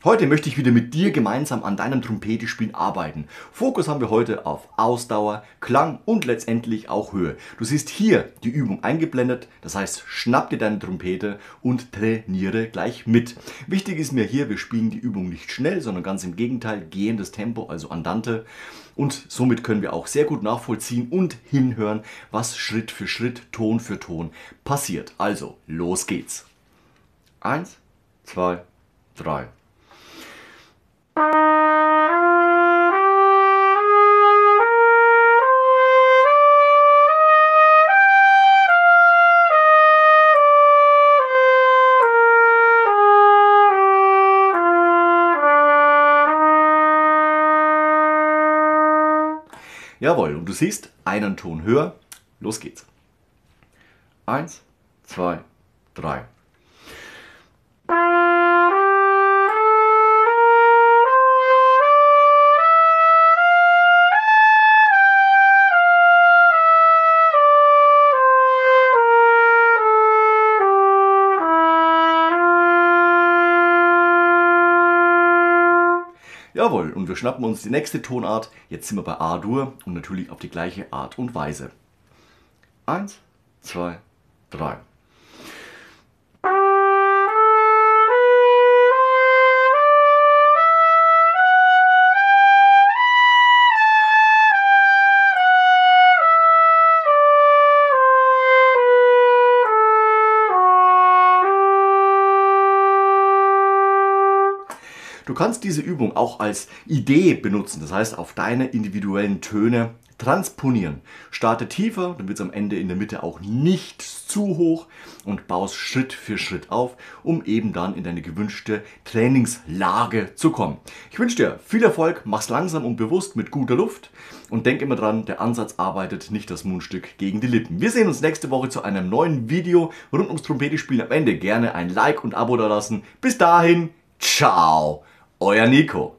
Heute möchte ich wieder mit dir gemeinsam an deinem Trompetespielen arbeiten. Fokus haben wir heute auf Ausdauer, Klang und letztendlich auch Höhe. Du siehst hier die Übung eingeblendet, das heißt schnapp dir deine Trompete und trainiere gleich mit. Wichtig ist mir hier, wir spielen die Übung nicht schnell, sondern ganz im Gegenteil, gehendes Tempo, also Andante. Und somit können wir auch sehr gut nachvollziehen und hinhören, was Schritt für Schritt, Ton für Ton passiert. Also, los geht's. 1, 2, 3. Jawohl, und du siehst, einen Ton höher. Los geht's. 1, 2, 3. Jawohl, und wir schnappen uns die nächste Tonart. Jetzt sind wir bei A-Dur und natürlich auf die gleiche Art und Weise. 1, 2, 3. Du kannst diese Übung auch als Idee benutzen, das heißt auf deine individuellen Töne transponieren. Starte tiefer, dann wird es am Ende in der Mitte auch nicht zu hoch und baust Schritt für Schritt auf, um eben dann in deine gewünschte Trainingslage zu kommen. Ich wünsche dir viel Erfolg, mach's langsam und bewusst mit guter Luft und denk immer dran, der Ansatz arbeitet, nicht das Mundstück gegen die Lippen. Wir sehen uns nächste Woche zu einem neuen Video rund ums Trompetespielen. Am Ende gerne ein Like und Abo da lassen. Bis dahin, ciao! Euer Nico.